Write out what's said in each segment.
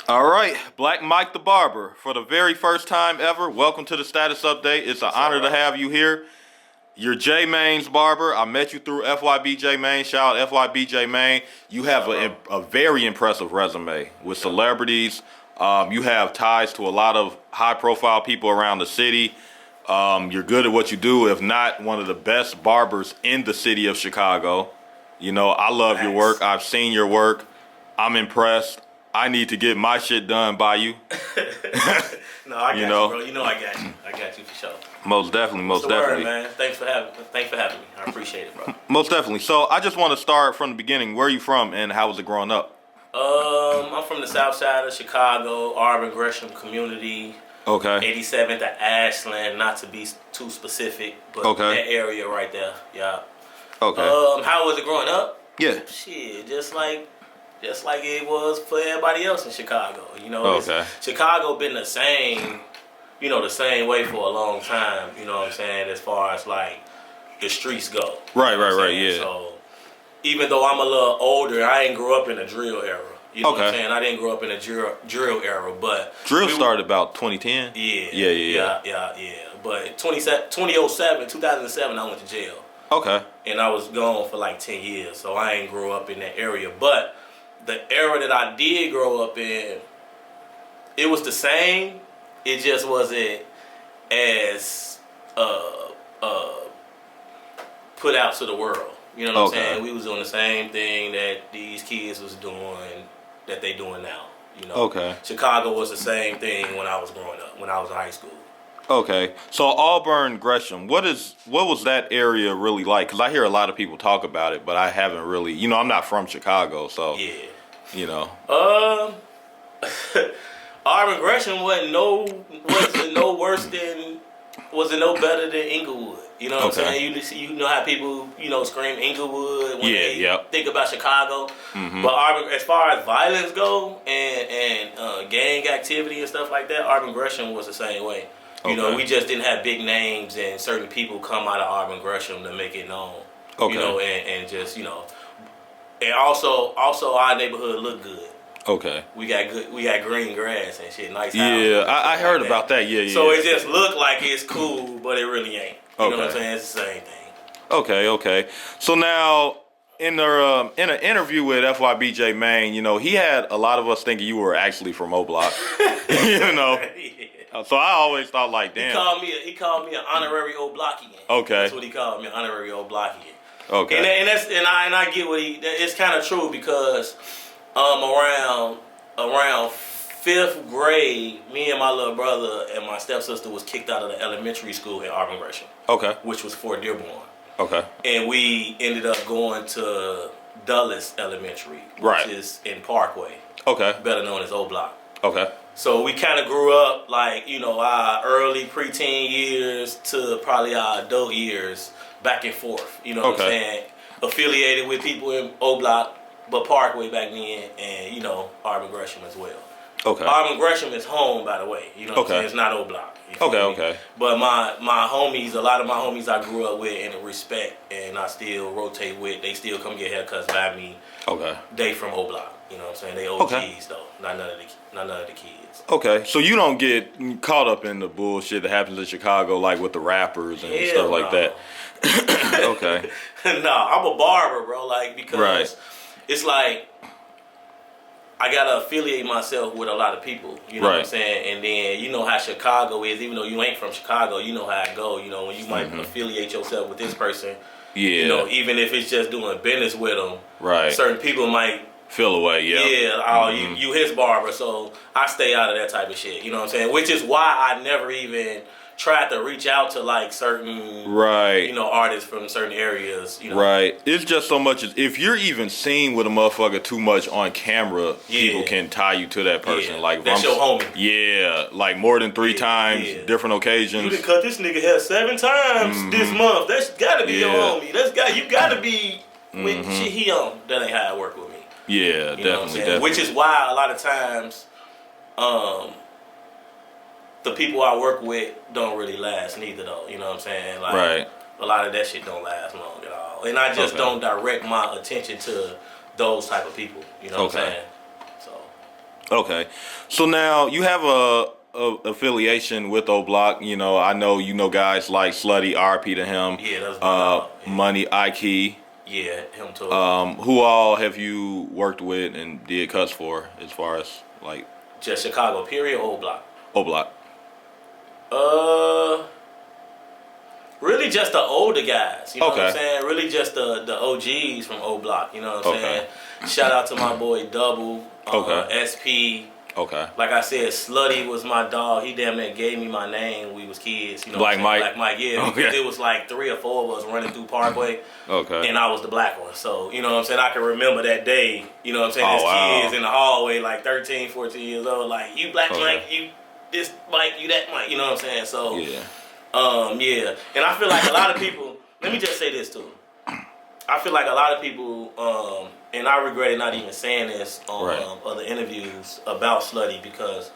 All right, Black Mike the Barber, for the very first time ever, welcome to the status update. It's an honor to have you here. You're J Main's barber. I met you through FYB J Main. Shout out FYB J Main. You have a very impressive resume with celebrities. You have ties to a lot of high-profile people around the city. You're good at what you do, if not one of the best barbers in the city of Chicago. You know, I love your work. I've seen your work. I'm impressed. I need to get my shit done by you. No, I got you, bro. You know I got you. I got you for sure. Most definitely, most definitely. Word, man. Thanks for having me. I appreciate it, bro. Most definitely. So I just want to start from the beginning. Where are you from, and how was it growing up? I'm from the south side of Chicago, Auburn Gresham community. Okay. 87th to Ashland, not to be too specific, but that area right there. Yeah. Okay. How was it growing up? Yeah. Shit, just like it was for everybody else in Chicago. You know, Chicago been the same, the same way for a long time. You know what I'm saying? As far as like the streets go. Right. Yeah. So even though I'm a little older, I ain't grew up in a drill era. You know what I'm saying? I didn't grow up in a drill era, but drill started about 2010. Yeah. But 2007, I went to jail. Okay. And I was gone for like 10 years, so I ain't grew up in that area. But the era that I did grow up in, it was the same. It just wasn't as put out to the world. You know what I'm saying? We was doing the same thing that these kids was doing, that they doing now. You know? Chicago was the same thing when I was growing up, when I was in high school. Okay, so Auburn Gresham, what was that area really like? Because I hear a lot of people talk about it, but I haven't really. I'm not from Chicago, so Auburn Gresham wasn't no better than Inglewood. You know what I'm saying? You know how people scream Inglewood when they think about Chicago. Mm-hmm. But Auburn, as far as violence go and gang activity and stuff like that, Auburn Gresham was the same way. You know, we just didn't have big names and certain people come out of Auburn Gresham to make it known. And just and also our neighborhood looked good. Okay. We got green grass and shit, nice houses. Yeah, I heard about that. Yeah. So it just looked like it's cool, but it really ain't. You know what I'm saying? It's the same thing. Okay. So now in an interview with FYB J Main, he had a lot of us thinking you were actually from Oblock. So I always thought like, damn. He called me an honorary Oblockian. Okay. That's what he called me, an honorary Oblockian. Okay. And I get what it's kind of true because around 5th grade, me and my little brother and my stepsister was kicked out of the elementary school in Auburn Gresham. Okay. Which was Fort Dearborn. Okay. And we ended up going to Dulles Elementary, which is in Parkway. Okay. Better known as Oblock. Okay. So we kind of grew up like, our early preteen years to probably our adult years back and forth. You know what I'm saying? Affiliated with people in Oblock, but Parkway back then, and, Auburn Gresham as well. Okay. Auburn Gresham is home, by the way. You know what I'm saying? It's not Oblock. Okay. But my homies, a lot of my homies I grew up with and respect, and I still rotate with, they still come get haircuts by me. Okay. They from Oblock. You know what I'm saying? They OGs though, not none of the kids. Okay, so you don't get caught up in the bullshit that happens in Chicago, like with the rappers and stuff like that. Okay. I'm a barber, bro. Like because it's like I gotta affiliate myself with a lot of people. You know what I'm saying? And then you know how Chicago is. Even though you ain't from Chicago, you know how it go. When you might affiliate yourself with this person. Yeah. Even if it's just doing business with them. Right. Certain people might feel away, you his barber, so I stay out of that type of shit. You know what I'm saying? Which is why I never even tried to reach out to like certain artists from certain areas. Right. It's just so much as if you're even seen with a motherfucker too much on camera, people can tie you to that person. Yeah. Like that's your homie. Yeah, like more than 3 times, different occasions. You done cut this nigga hair 7 times this month. That's gotta be your homie. You gotta be with shit he on. That ain't how it work with me. Yeah, definitely. Which is why a lot of times, the people I work with don't really last neither though. You know what I'm saying? Like, a lot of that shit don't last long at all. And I just don't direct my attention to those type of people. You know what I'm saying? So. Okay, so now you have a affiliation with Oblock. You know, I know guys like Slutty, RP to him. Yeah, that's my dog. Yeah. Money, Ike. Yeah, him too. Who all have you worked with and did cuts for, as far as like Just Chicago, period, or Oblock? Oblock? Really just the older guys. You know what I'm Okay. saying? Really just the OGs from Oblock. You know what I'm saying? Shout out to my boy Double, SP. Okay. Like I said, Slutty was my dog. He damn near gave me my name when we was kids. You know Black Mike? Black Mike, yeah. Because it was like 3 or 4 of us running through Parkway. Okay. And I was the black one. So, you know what I'm saying? I can remember that day, you know what I'm saying? Oh, As wow. kids in the hallway, like 13, 14 years old, like, you Black Mike, you this Mike, you that Mike. You know what I'm saying? So, Yeah. yeah. And I feel like a lot of people, let me just say this too. I feel like a lot of people, and I regretted not even saying this on other interviews about Slutty, because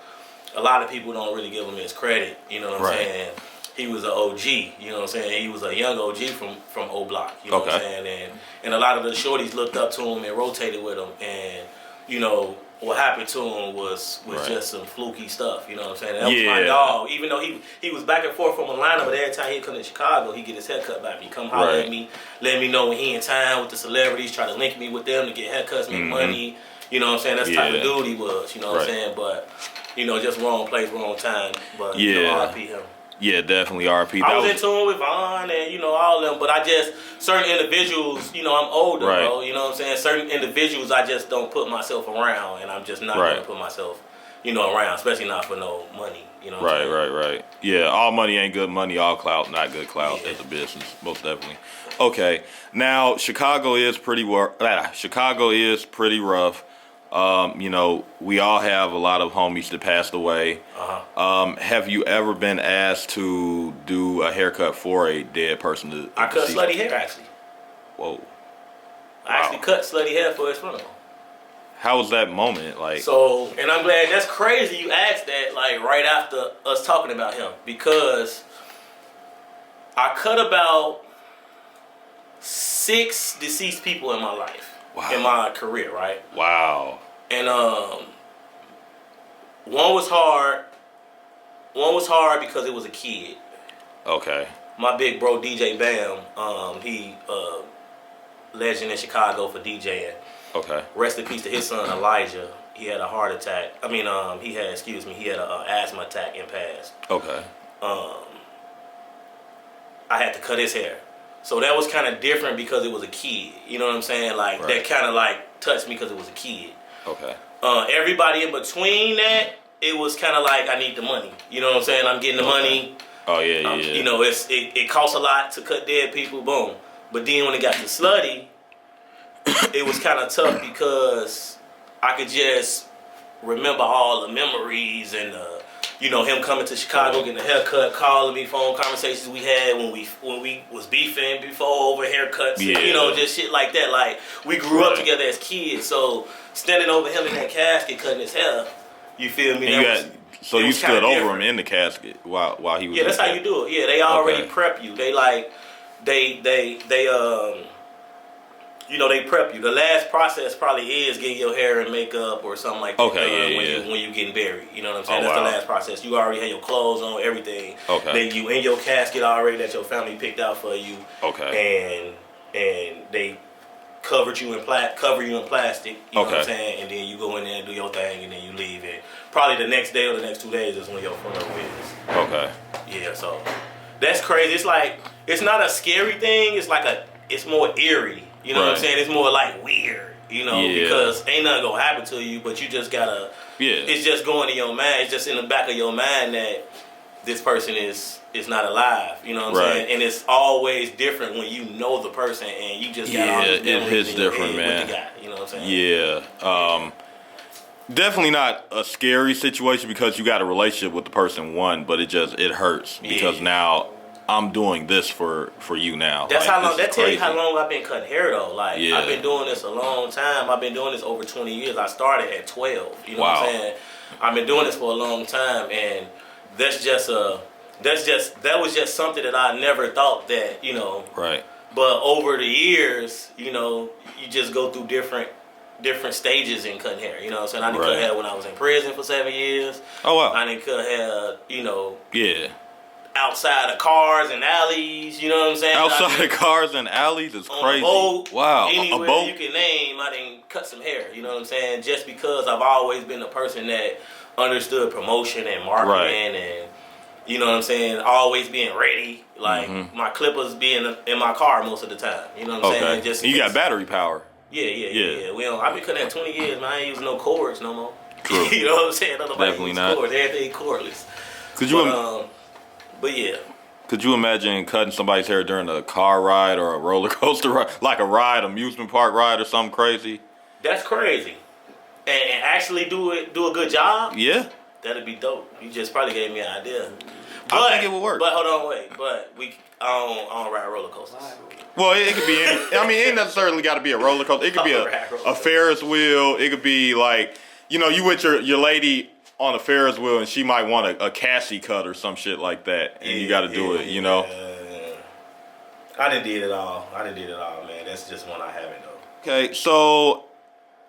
a lot of people don't really give him his credit. You know what I'm saying? He was an OG. You know what I'm saying? He was a young OG from Oblock. You know what I'm saying? And a lot of the shorties looked up to him and rotated with him. And you know what happened to him was just some fluky stuff. You know what I'm saying? That was my dog. Even though he was back and forth from Atlanta, but every time he come to Chicago, he get his haircut by me. Come holler at me, let me know when he in town with the celebrities, try to link me with them to get haircuts, make money. You know what I'm saying? That's the type of dude he was. You know what I'm saying? But you know, just wrong place, wrong time. But you know, RP him. Yeah, definitely RP. I was in tune with Vaughn and, you know, all of them, but I just, certain individuals, you know, I'm older, bro, you know what I'm saying? Certain individuals I just don't put myself around, and I'm just not going to put myself, you know, around, especially not for no money, you know what I'm saying? Right. Yeah, all money ain't good money, all clout, not good clout as a business, most definitely. Okay, now Chicago is pretty rough. You know, we all have a lot of homies that passed away. Have you ever been asked to do a haircut for a dead person? I cut Slutty hair, actually. Whoa. I actually cut Slutty hair for his funeral. How was that moment? Like, so, and I'm glad, that's crazy you asked that, like, right after us talking about him, because I cut about 6 deceased people in my life. In my career, right? Wow. And one was hard. One was hard because it was a kid. Okay. My big bro DJ Bam, he legend in Chicago for DJing. Okay. Rest in peace to his son Elijah. He had a heart attack. I mean, he had an asthma attack and passed. Okay. I had to cut his hair. So that was kind of different because it was a kid. You know what I'm saying? Like, that kind of like touched me because it was a kid. Okay. Everybody in between that, it was kind of like, I need the money. You know what I'm saying? I'm getting the money. Oh, yeah. You know, it costs a lot to cut dead people, boom. But then when it got to Slutty, it was kind of tough because I could just remember all the memories and you know, him coming to Chicago, getting a haircut, calling me, phone conversations we had when we was beefing before over haircuts, and, you know, just shit like that. Like, we grew up together as kids, so standing over him in that casket, cutting his hair, you feel me? So you stood over him in the casket while he was. Yeah, that's how you do it. Yeah, they already prep you. They like, you know, they prep you. The last process probably is getting your hair and makeup or something like that. When you getting buried. You know what I'm saying? That's the last process. You already have your clothes on, everything. Okay. Then you in your casket already that your family picked out for you. Okay. And they cover you in plastic. You know what I'm saying? And then you go in there and do your thing, and then you leave it. Probably the next day or the next 2 days is when your funeral is. Okay. Yeah. So that's crazy. It's like, it's not a scary thing. It's more eerie. You know what I'm saying? It's more like weird, you know, because ain't nothing gonna happen to you, but you just gotta, it's just going in your mind, it's just in the back of your mind that this person is not alive, you know what I'm saying? And it's always different when you know the person and you just got all these memories it hits different, man. What you got, you know what I'm saying? Yeah. Definitely not a scary situation because you got a relationship with the person, but it hurts because now I'm doing this for you now. That's how long. That tell you how long I've been cutting hair though. Like I've been doing this a long time. I've been doing this over 20 years. I started at 12. You know what I'm saying? I've been doing this for a long time, and that was just something that I never thought that, you know. Right. But over the years, you know, you just go through different different stages in cutting hair. You know what I'm saying? I didn't Right. cut hair when I was in prison for 7 years. Oh wow. I didn't cut hair, you know, Yeah. outside of cars and alleys. You know what I'm saying? Outside of cars and alleys is on crazy. a boat, Wow. anywhere A boat. you can name, I didn't cut some hair. You know what I'm saying? Just because I've always been a person that understood promotion and marketing and, you know what I'm saying, always being ready. Like, my clippers being in my car most of the time. You know what I'm saying? Just you got battery power. Yeah. We don't, I've been cutting at 20 years, man. I ain't using no cords no more. True. You know what I'm saying? Nobody Definitely uses not. cords. Everything cordless. But yeah. Could you imagine cutting somebody's hair during a car ride or a roller coaster ride, like a ride, amusement park ride or something crazy? That's crazy. And actually do a good job? Yeah. That'd be dope. You just probably gave me an idea. I think it would work. But hold on, wait. But I don't ride roller coasters. Well, it could be any, I mean, it ain't necessarily got to be a roller coaster. It could be a Ferris wheel. It could be like, you know, you with your lady on a Ferris wheel and she might want a Cassie cut or some shit like that. And you got to do it, you know. I done did it all, man. That's just one I haven't, though. Okay, so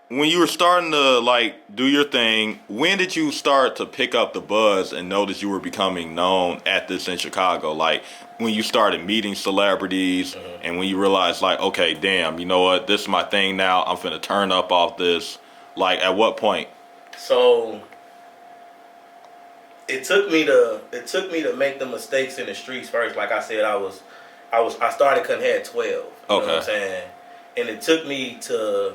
when you were starting to, like, do your thing, when did you start to pick up the buzz and notice you were becoming known at this in Chicago? Like, when you started meeting celebrities and when you realized, like, okay, damn, you know what? This is my thing now. I'm finna turn up off this. Like, at what point? So it took me to make the mistakes in the streets first. Like I said, I started cutting hair at 12. You know what I'm saying? And it took me to,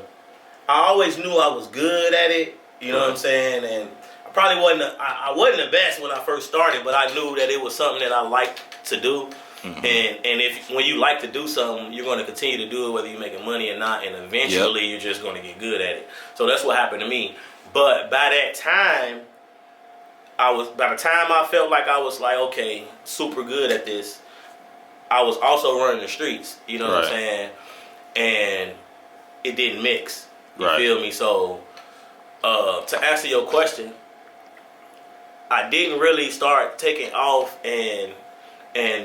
I always knew I was good at it. You know what I'm saying? And I probably I wasn't the best when I first started, but I knew that it was something that I liked to do. And when you like to do something, you're going to continue to do it whether you're making money or not, and eventually you're just going to get good at it. So that's what happened to me. But by that time, by the time I felt like I was like, okay, super good at this, I was also running the streets, you know what I'm saying? And it didn't mix. You feel me? So to answer your question, I didn't really start taking off and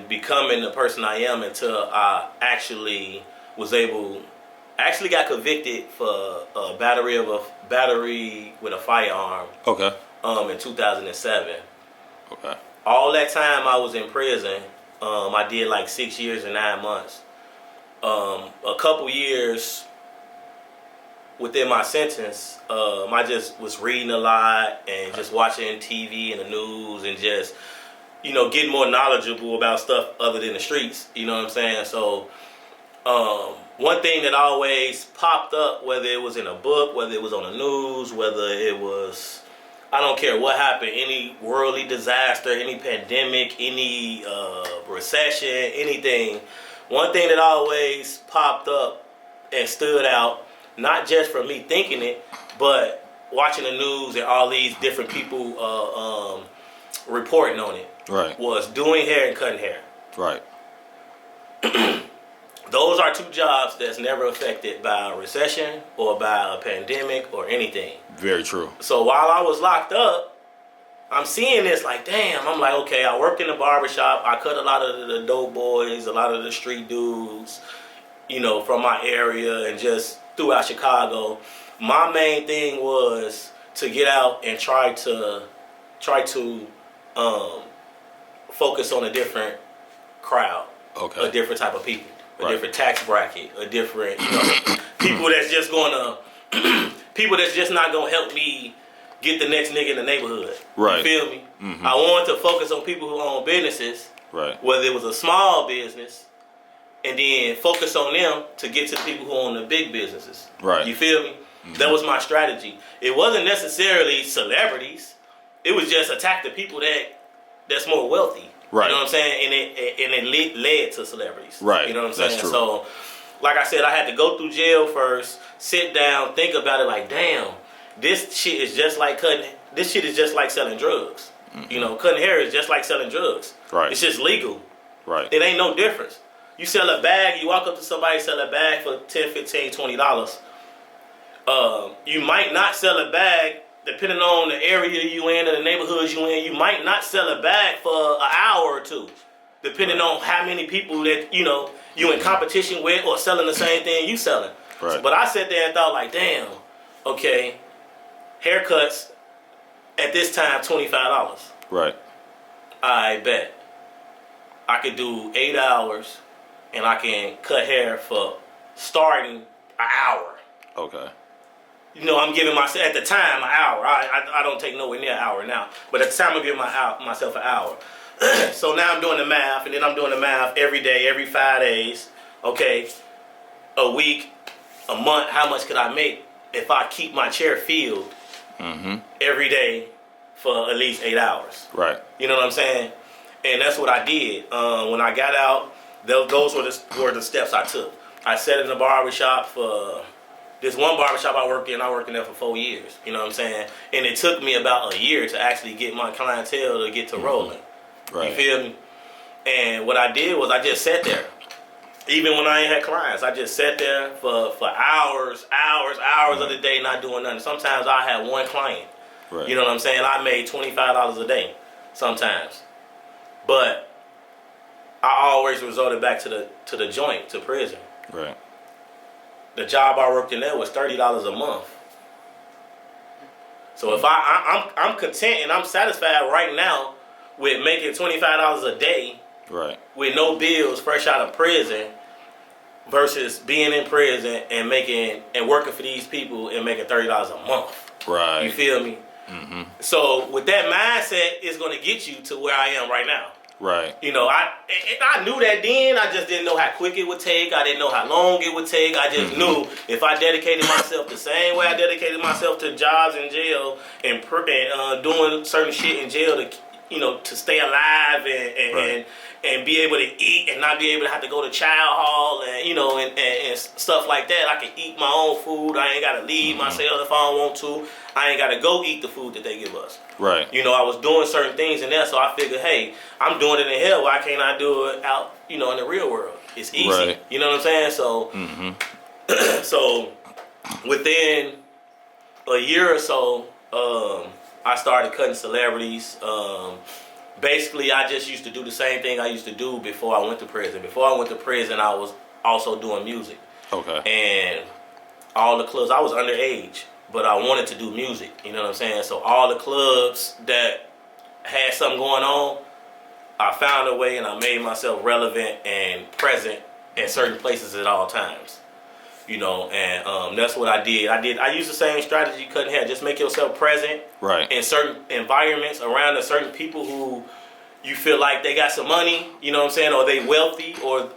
becoming the person I am until I actually got convicted for a battery with a firearm. Okay. In 2007. Okay. All that time I was in prison, I did like 6 years and 9 months. A couple years within my sentence, I just was reading a lot and just watching TV and the news and just, you know, getting more knowledgeable about stuff other than the streets. You know what I'm saying? So, one thing that always popped up, whether it was in a book, whether it was on the news, whether it was, I don't care what happened, any worldly disaster, any pandemic, any recession, anything. One thing that always popped up and stood out, not just from me thinking it, but watching the news and all these different people reporting on it, was doing hair and cutting hair. Right. Those are two jobs that's never affected by a recession or by a pandemic or anything. Very true. So while I was locked up, I'm seeing this like, damn, I'm like, okay, I work in the barbershop. I cut a lot of the dope boys, a lot of the street dudes, you know, from my area and just throughout Chicago. My main thing was to get out and try to focus on a different crowd, a different type of people. A different tax bracket, a different, you know, people that's just not gonna help me get the next nigga in the neighborhood. Right. You feel me? I wanted to focus on people who own businesses, whether it was a small business, and then focus on them to get to the people who own the big businesses. Right. You feel me? That was my strategy. It wasn't necessarily celebrities. It was just attack the people that's more wealthy. Right. You know what I'm saying? And it led to celebrities. Right. You know what I'm saying? That's true. So, like I said, I had to go through jail first, sit down, think about it like, damn, this shit is just like cutting. This shit is just like selling drugs. You know, cutting hair is just like selling drugs. Right. It's just legal. Right. It ain't no difference. You sell a bag, you walk up to somebody, sell a bag for $10, $15, $20. You might not sell a bag. Depending on the area you in and the neighborhoods you in, you might not sell a bag for an hour or two. Depending on how many people that, you know, you in competition with or selling the same thing you selling. Right. But I sat there and thought like, damn, Okay, haircuts at this time $25. Right. I bet I could do 8 hours, and I can cut hair for starting an hour. Okay. You know, I'm giving myself at the time an hour. I don't take nowhere near an hour now, but at the time I'm giving myself an hour. So now I'm doing the math, and then I'm doing the math every day, every 5 days. Okay, a week, a month. How much could I make if I keep my chair filled every day for at least 8 hours? Right. You know what I'm saying? And that's what I did. When I got out, those were the steps I took. I sat in the barbershop for this one barbershop I worked in there for 4 years. You know what I'm saying? And it took me about a year to actually get my clientele to get to rolling. Right. You feel me? And what I did was I just sat there. Even when I ain't had clients, I just sat there for hours of the day not doing nothing. Sometimes I had one client. Right. You know what I'm saying? I made $25 a day sometimes. But I always resorted back to the joint, to prison. Right. The job I worked in there was $30 a month. So if I'm content and I'm satisfied right now with making $25 a day, right, with no bills, fresh out of prison, versus being in prison and working for these people and making $30 a month. Right. You feel me? Mm-hmm. So with that mindset, it's going to get you to where I am right now. Right. You know, I knew that then. I just didn't know how quick it would take. I didn't know how long it would take. I just knew if I dedicated myself the same way I dedicated myself to jobs in jail and doing certain shit in jail to stay alive and be able to eat and not be able to have to go to child hall and stuff like that. I can eat my own food. I ain't got to leave myself if I don't want to. I ain't got to go eat the food that they give us. Right. You know, I was doing certain things in there, so I figured, hey, I'm doing it in hell. Why can't I do it out, in the real world? It's easy. Right. You know what I'm saying? So, so within a year or so, I started cutting celebrities. Basically, I just used to do the same thing I used to do before I went to prison. Before I went to prison, I was also doing music. Okay. And all the clubs, I was underage, but I wanted to do music. You know what I'm saying? So all the clubs that had something going on, I found a way and I made myself relevant and present at certain places at all times. And that's what I did. I used the same strategy Cuttin had. Just make yourself present in certain environments around certain people who you feel like they got some money, you know what I'm saying, or they wealthy, or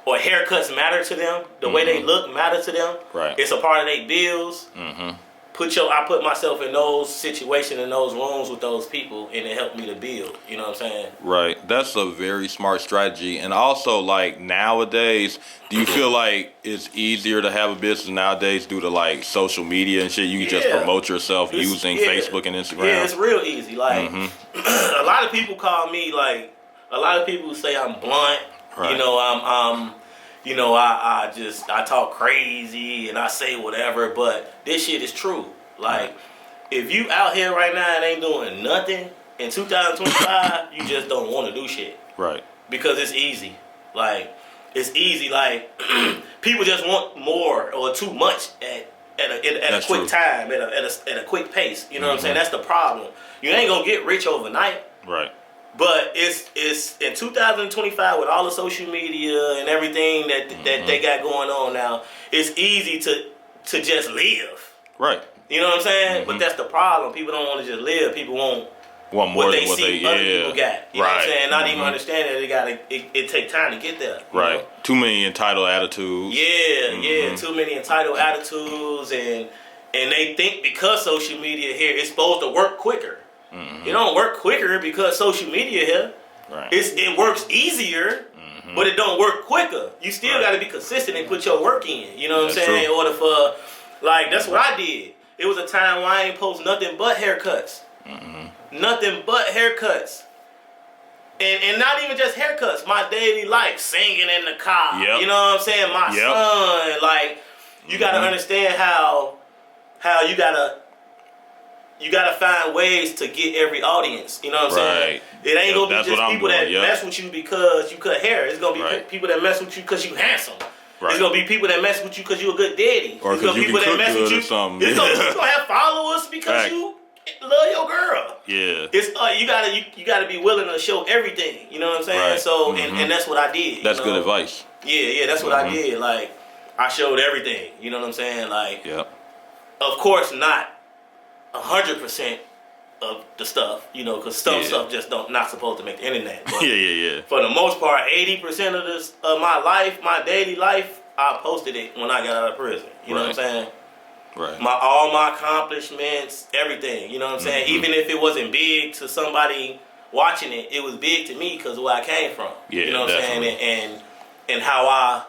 haircuts matter to them. The way they look matter to them. Right. It's a part of their bills. I put myself in those situations, in those rooms with those people, and it helped me to build. You know what I'm saying? Right. That's a very smart strategy. And also, like, nowadays, do you feel like it's easier to have a business nowadays due to, like, social media and shit? You can just promote yourself using Facebook and Instagram. Yeah, it's real easy. Like, a lot of people call me, like, a lot of people say I'm blunt. Right. I talk crazy and I say whatever, but this shit is true. Like, if you out here right now and ain't doing nothing in 2025, you just don't want to do shit. Right. Because it's easy. Like, it's easy. Like, people just want more or too much at a quick time, at a quick pace. You know what I'm saying? That's the problem. You ain't gonna get rich overnight. Right. But it's in 2025 with all the social media and everything that they got going on now. It's easy to just live. Right. You know what I'm saying? But that's the problem. People don't want to just live. People want more what they see other people got. You know what I'm saying? Not even understanding that it take time to get there. Right. Know? Too many entitled attitudes. Yeah. Too many entitled attitudes, and they think because social media here it's supposed to work quicker. It don't work quicker because social media here. Right. It works easier, but it don't work quicker. You still got to be consistent and put your work in. You know what I'm saying? True. In order for, like, that's what I did. It was a time where I ain't post nothing but haircuts. Nothing but haircuts. And not even just haircuts. My daily life, singing in the car. Yep. You know what I'm saying? My son. Like, you got to understand how you got to... You gotta find ways to get every audience. You know what I'm saying? It ain't gonna be just people that mess with you because you cut hair. It's gonna be people that mess with you because you handsome. Right. It's gonna be people that mess with you because you're a good daddy. Or because you can cook good or something. You're gonna have followers because you love your girl. Yeah. It's you gotta be willing to show everything. You know what I'm saying? Right. So and that's what I did. That's good advice. Yeah, that's what I did. Like I showed everything. You know what I'm saying? Like, of course, not 100% of the stuff. You know, because stuff just not supposed to make the internet. But yeah. For the most part, 80% of this of my life, my daily life, I posted it when I got out of prison. You know what I'm saying? Right. All my accomplishments, everything. You know what I'm saying? Even if it wasn't big to somebody watching it, it was big to me because of where I came from. Yeah, you know what definitely. I'm saying? And how I,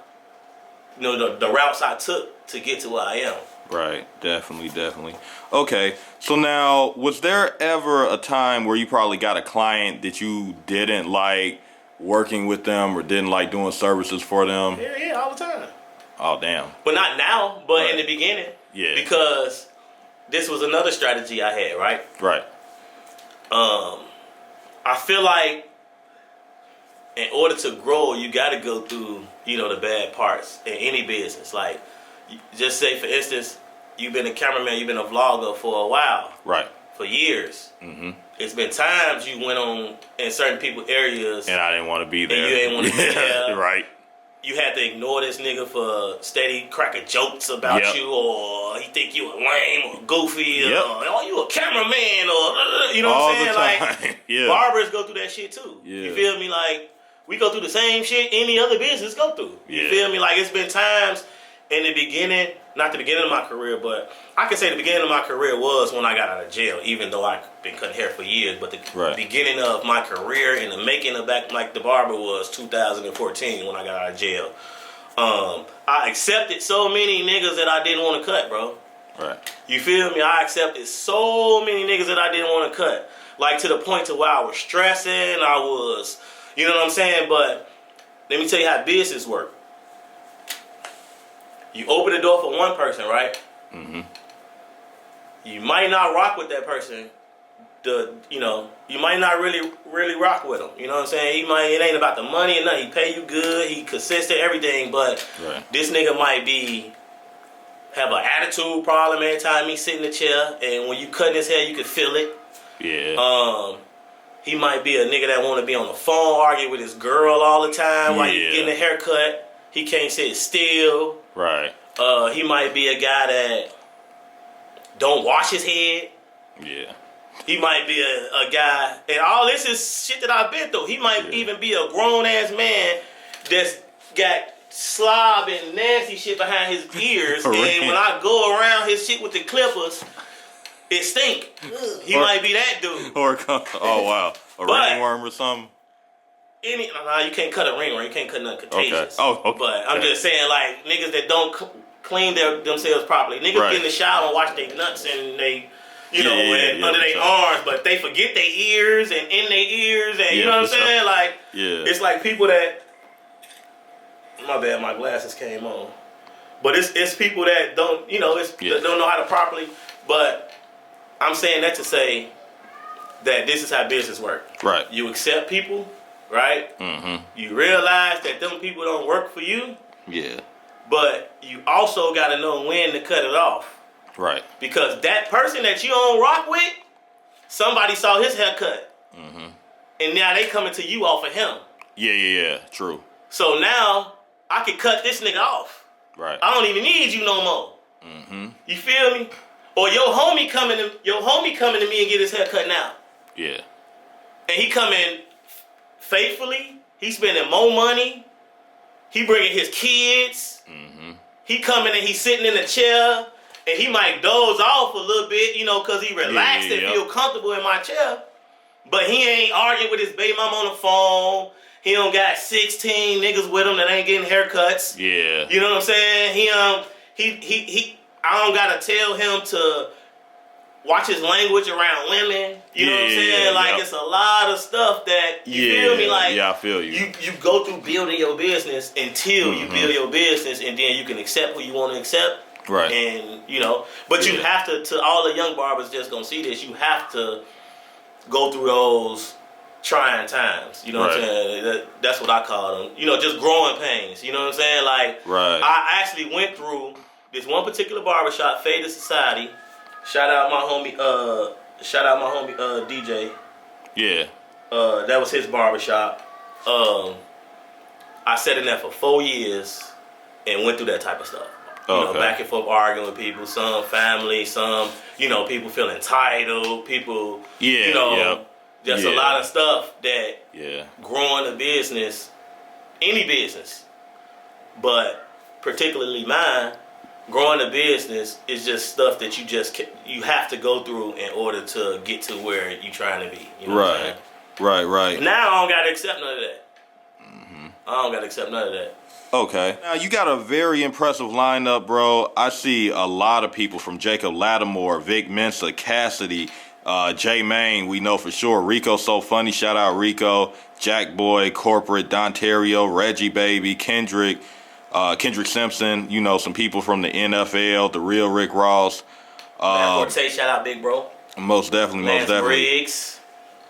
the routes I took to get to where I am. Right. Definitely. Okay. So now, was there ever a time where you probably got a client that you didn't like working with them or didn't like doing services for them? Yeah, all the time. Oh, damn. But not now, but in the beginning. Yeah. Because this was another strategy I had, right? Right. I feel like in order to grow, you got to go through, the bad parts in any business. Like, just say, for instance, you've been a cameraman, you've been a vlogger for a while. Right. For years. Mm-hmm. It's been times you went on in certain people's areas. And I didn't want to be there. And you ain't want to be there. Right. You had to ignore this nigga for steady cracking jokes about you, or he think you a lame or goofy, or you a cameraman, or you know all what I'm saying? Like, barbers go through that shit too. Yeah. You feel me? Like, we go through the same shit any other business go through. You feel me? Like, it's been times in the beginning, not the beginning of my career, but I can say the beginning of my career was when I got out of jail, even though I've been cutting hair for years. But the beginning of my career and the making of Back Like the Barber was 2014 when I got out of jail. I accepted so many niggas that I didn't want to cut, bro. Right. You feel me? I accepted so many niggas that I didn't want to cut. Like, to the point to where I was stressing, I was, you know what I'm saying? But let me tell you how business work. You open the door for one person, right? Mm-hmm. You might not rock with that person. You might not really rock with him. You know what I'm saying? It ain't about the money or nothing. He pay you good. He consistent, everything. But this nigga might have an attitude problem every time he sit in the chair. And when you cut his hair, you can feel it. Yeah. He might be a nigga that want to be on the phone arguing with his girl all the time while he's getting a haircut. He can't sit still. Right. He might be a guy that don't wash his head. Yeah. He might be a guy, and all this is shit that I've been through. He might even be a grown-ass man that's got slob and nasty shit behind his ears, and when I go around his shit with the clippers, it stink. He might be that dude. Oh, wow. A ringworm or something? You can't cut a ringworm. You can't cut nothing contagious. Okay. Oh, okay. But I'm just saying, like, niggas that don't clean themselves properly. Niggas get in the shower and wash their nuts and they, under their arms, but they forget their ears and in their ears, and you know what I'm saying? Like, it's like people that, my bad, my glasses came on. But it's people that don't, that don't know how to properly, but I'm saying that to say that this is how business work. Right. You accept people. Right? Mm-hmm. You realize that them people don't work for you. Yeah. But you also got to know when to cut it off. Right. Because that person that you don't rock with, somebody saw his haircut. Mm-hmm. And now they coming to you off of him. Yeah. True. So now, I can cut this nigga off. Right. I don't even need you no more. Mm-hmm. You feel me? Or your homie coming to me and get his hair cut now. Yeah. And he coming faithfully, he's spending more money. He bringing his kids. Mm-hmm. He coming and he's sitting in a chair, and he might doze off a little bit, because he relaxed and feel comfortable in my chair. But he ain't arguing with his baby mama on the phone. He don't got 16 niggas with him that ain't getting haircuts. Yeah. You know what I'm saying? I don't gotta tell him to watch his language around women. You know what I'm saying? It's a lot of stuff that, you feel me? Like, I feel you. You go through building your business until you build your business, and then you can accept who you want to accept. Right. And, but you have to all the young barbers just gonna see this, you have to go through those trying times. You know what I'm saying? That's what I call them. You know, just growing pains. You know what I'm saying? Like, I actually went through this one particular barbershop, Faded Society. Shout out my homie DJ. Yeah. That was his barbershop. I sat in there for 4 years and went through that type of stuff. You know, back and forth arguing with people, some family, some, you know, people feeling entitled, people, you know, just a lot of stuff that growing a business, any business, but particularly mine, growing a business is just stuff that you have to go through in order to get to where you're trying to be. You know what I'm saying? Right. Now I don't got to accept none of that. I don't got to accept none of that. Okay. Now, you got a very impressive lineup, bro. I see a lot of people from Jacob Lattimore, Vic Mensa, Cassidy, J Main, we know for sure. Rico So Funny, shout out Rico. Jack Boy, Corporate, Dontario, Reggie Baby, Kendrick Simpson, you know, some people from the NFL, the real Rick Ross. Forte, shout out Big Bro. Most definitely, Lance Briggs.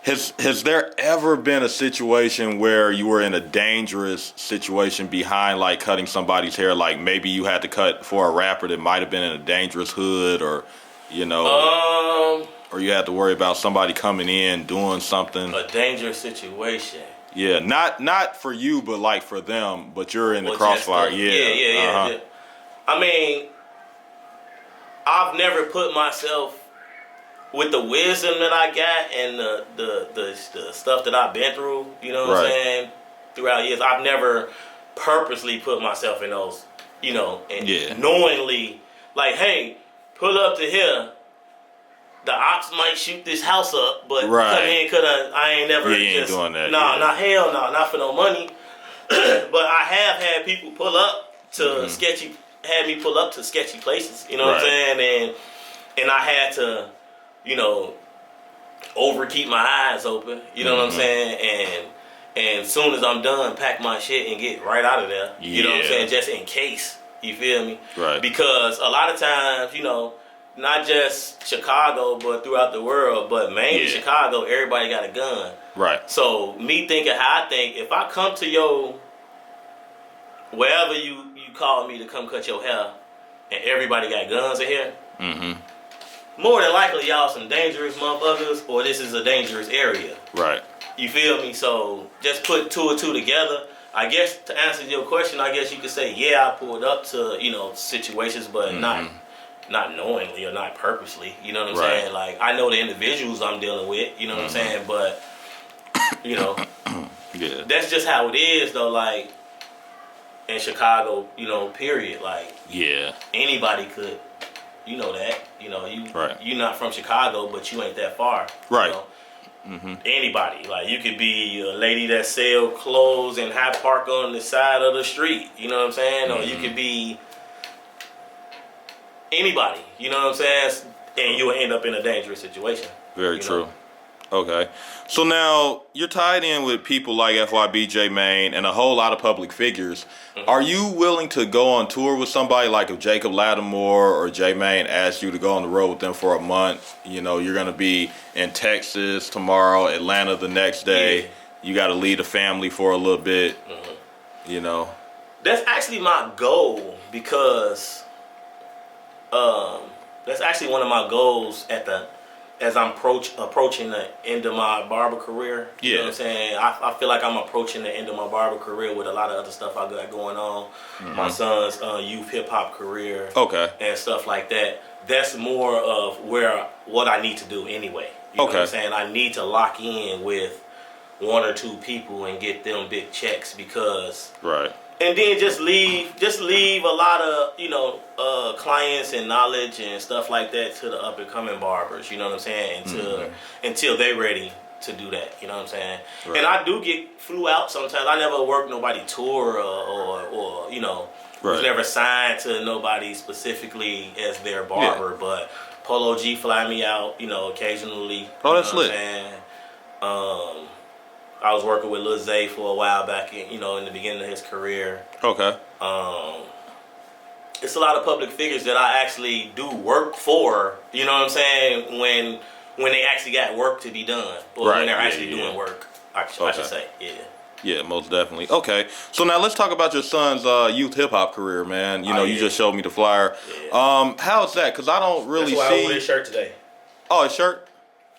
Has there ever been a situation where you were in a dangerous situation behind, like, cutting somebody's hair? Like, maybe you had to cut for a rapper that might have been in a dangerous hood, or, you know, or you had to worry about somebody coming in doing something. A dangerous situation. Yeah, not for you, but like for them. But you're in the crossfire. Yeah. I mean, I've never put myself, with the wisdom that I got and the stuff that I've been through, you know what I'm saying, throughout years, I've never purposely put myself in those, you know, and knowingly, like, hey, pull up to here. The ops might shoot this house up, but I ain't never ain't doing that. Hell no, not for no money. But I have had people pull up to sketchy places, you know what I'm saying, and I had to, you know, keep my eyes open, you know what I'm saying, and as soon as I'm done, pack my shit and get right out of there, you know what I'm saying, just in case, you feel me? Right. Because a lot of times, you know, not just Chicago, but throughout the world, but mainly Chicago, everybody got a gun. Right. So me thinking how I think, if I come to wherever you call me to come cut your hair, and everybody got guns in here, more than likely y'all some dangerous motherfuckers, or this is a dangerous area. Right. You feel me? So just put two and two together. I guess to answer your question, I guess you could say, I pulled up to, you know, situations, but not knowingly or not purposely. You know what I'm saying? Like, I know the individuals I'm dealing with, you know what I'm saying? But, you know, that's just how it is, though. Like, in Chicago, you know, period. Like, anybody could. You know that. You know, you're not from Chicago, but you ain't that far. Right. You know? Anybody. Like, you could be a lady that sell clothes and have park on the side of the street. You know what I'm saying? Or you could be anybody. You know what I'm saying? And you'll end up in a dangerous situation. Very true. Know? Okay. So now you're tied in with people like FYB, J Main, and a whole lot of public figures. Are you willing to go on tour with somebody, like if Jacob Lattimore or J Main asked you to go on the road with them for a month? You know, you're going to be in Texas tomorrow, Atlanta the next day. You got to lead a family for a little bit. You know. That's actually my goal, because that's actually one of my goals as I'm approaching the end of my barber career. You know what I'm saying? I feel like I'm approaching the end of my barber career with a lot of other stuff I got going on. My son's youth hip-hop career. And stuff like that. That's more of what I need to do anyway. You know what I'm saying? I need to lock in with one or two people and get them big checks, because... Right. And then just leave a lot of, you know, clients and knowledge and stuff like that to the up and coming barbers. You know what I'm saying? Until they're ready to do that. You know what I'm saying? Right. And I do flew out sometimes. I never worked nobody tour or you know, was never signed to nobody specifically as their barber. But Polo G fly me out, you know, occasionally. Oh, that's lit. I was working with Lil Zay for a while back in the beginning of his career. It's a lot of public figures that I actually do work for, you know what I'm saying, when they actually got work to be done, or when they're actually doing work. I should say. Yeah. Yeah, most definitely. Okay, so now let's talk about your son's youth hip hop career, man. You know, you just showed me the flyer. Yeah. How's that? Because I don't really That's why see. I wore this shirt today. Oh, his shirt.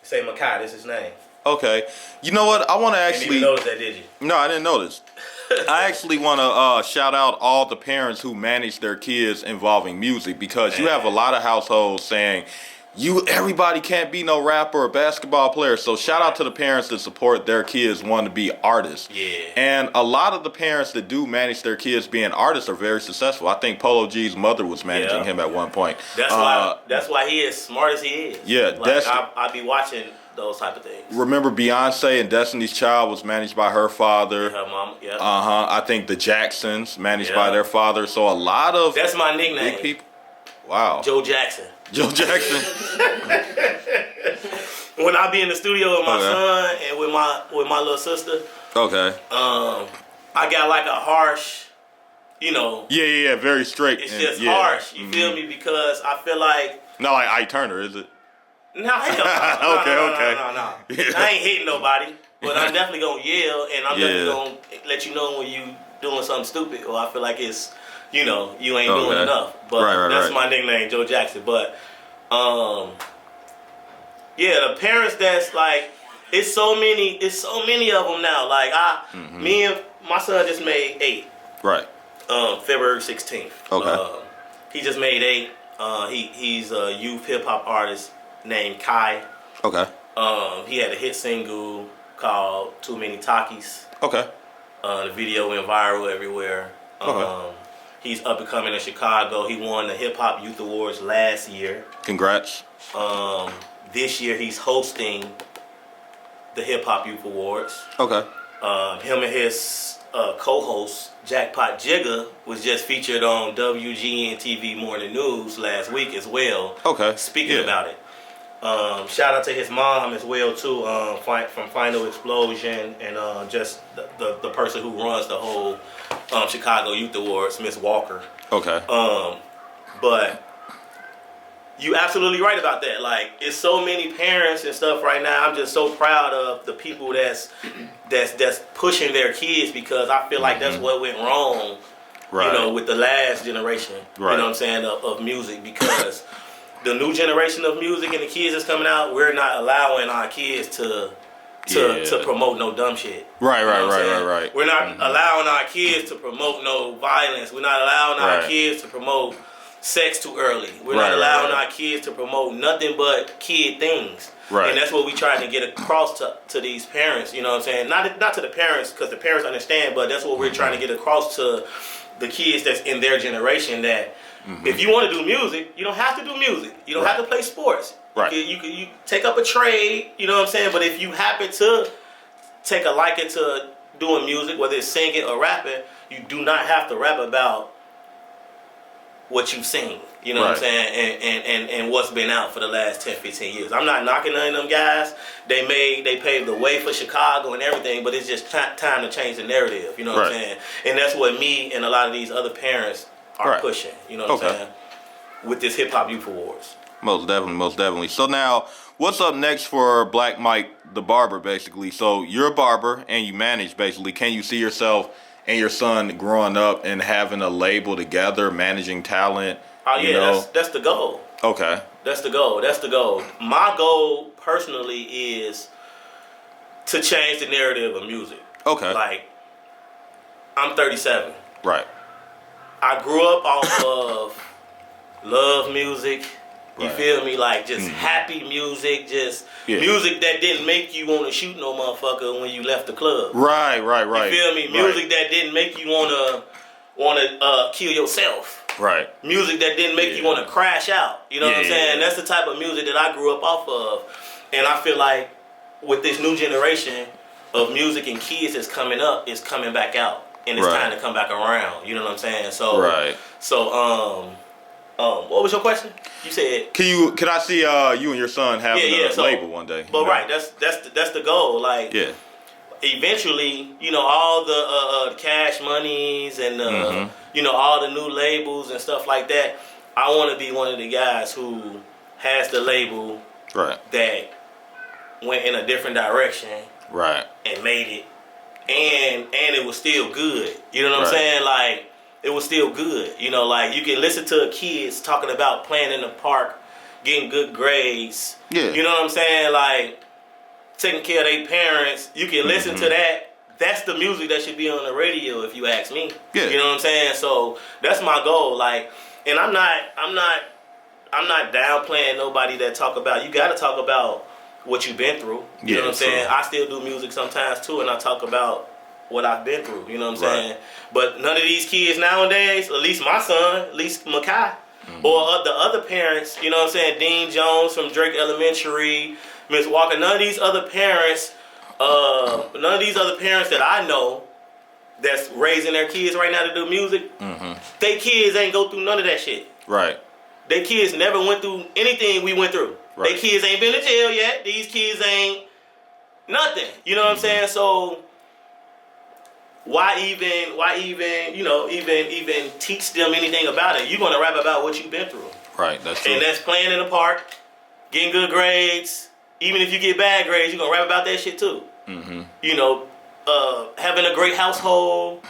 Say Makai. This is his name. Okay. You know what? I want to actually. You didn't notice that, did you? No, I didn't notice. I actually want to shout out all the parents who manage their kids involving music, because you have a lot of households saying everybody can't be no rapper or basketball player. So shout out to the parents that support their kids wanting to be artists. Yeah. And a lot of the parents that do manage their kids being artists are very successful. I think Polo G's mother was managing him at one point. That's why he is smart as he is. Yeah, like, I be watching those type of things. Remember Beyonce and Destiny's Child was managed by her father. Her mom, yeah. I think the Jacksons managed by their father. So a lot of that's my nickname. Big people. Wow. Joe Jackson. Joe Jackson. When I be in the studio with my son and with my little sister. Okay. I got like a harsh, you know. Yeah, very straight. It's just harsh. You feel me? Because I feel like. Not like Ike Turner, is it? No, hell no. Okay. No. Yeah. I ain't hitting nobody, but I'm definitely gonna yell, and I'm definitely gonna let you know when you doing something stupid, or I feel like it's, you know, you ain't doing enough. But that's my nickname, Joe Jackson. But the parents that's like, it's so many of them now. Like me and my son just made 8. Right. February 16th. Okay. He just made 8. He's a youth hip hop artist named Kai. Okay. He had a hit single called Too Many Takis. Okay. The video went viral everywhere. Okay. He's up and coming in Chicago. He won the Hip Hop Youth Awards last year. Congrats. This year he's hosting the Hip Hop Youth Awards. Okay. Him and his co-host Jackpot Jigga was just featured on WGN TV Morning News last week as well. Okay. Speaking about it. Shout out to his mom as well too, from Final Explosion, and just the person who runs the whole Chicago Youth Awards, Miss Walker. Okay. But you absolutely right about that. Like, it's so many parents and stuff right now. I'm just so proud of the people that's pushing their kids, because I feel like that's what went wrong. Right. You know, with the last generation. Right. You know what I'm saying, of music, because. The new generation of music and the kids that's coming out, we're not allowing our kids to promote no dumb shit. Right. We're not allowing our kids to promote no violence. We're not allowing our kids to promote sex too early. We're not allowing our kids to promote nothing but kid things. Right. And that's what we trying to get across to these parents. You know what I'm saying? Not to the parents, because the parents understand, but that's what we're trying to get across to the kids that's in their generation, that if you want to do music, you don't have to do music. You don't have to play sports. Right. You take up a trade, you know what I'm saying? But if you happen to take a liking to doing music, whether it's singing or rapping, you do not have to rap about what you've seen. You know what I'm saying? And what's been out for the last 10, 15 years. I'm not knocking none of them guys. They paved the way for Chicago and everything, but it's just time to change the narrative. You know what I'm saying? And that's what me and a lot of these other parents are pushing, you know what I'm saying, with this Hip Hop Youth Awards. Most definitely. So now, what's up next for Black Mike the Barber, basically? So you're a barber and you manage, basically. Can you see yourself and your son growing up and having a label together, managing talent? Oh yeah, that's the goal. Okay. That's the goal. My goal, personally, is to change the narrative of music. Okay. Like, I'm 37. Right. I grew up off of love music. You feel me? Like, just happy music, just music that didn't make you want to shoot no motherfucker when you left the club. Right. You feel me? Music that didn't make you want to kill yourself. Right. Music that didn't make you want to crash out. You know what I'm saying? That's the type of music that I grew up off of. And I feel like with this new generation of music and kids that's coming up, it's coming back out. And it's time to come back around. You know what I'm saying? So, what was your question? You said, can I see you and your son having a label one day? But that's the goal. Like, eventually, you know, all the cash monies and you know, all the new labels and stuff like that. I want to be one of the guys who has the label that went in a different direction. Right. and made it, and it was still good. You know what I'm Right. saying? Like, it was still good. You know, like, you can listen to kids talking about playing in the park, getting good grades. Yeah. You know what I'm saying? Like, taking care of their parents. You can listen to that. That's the music that should be on the radio, if you ask me. Yeah. You know what I'm saying? So that's my goal. Like, and I'm not downplaying nobody that talk about. You got to talk about what you've been through. You know what I'm saying? I still do music sometimes too, and I talk about what I've been through. You know what I'm saying? But none of these kids nowadays, at least my son, at least Makai, or the other parents, you know what I'm saying? Dean Jones from Drake Elementary, Miss Walker. None of these other parents that I know that's raising their kids right now to do music, they kids ain't go through none of that shit. Right. They kids never went through anything we went through. Right. They kids ain't been to jail yet. These kids ain't nothing. You know what I'm saying? So why even even teach them anything about it? You're gonna rap about what you've been through. Right. That's true. And that's playing in the park, getting good grades. Even if you get bad grades, you're gonna rap about that shit too. You know, having a great household.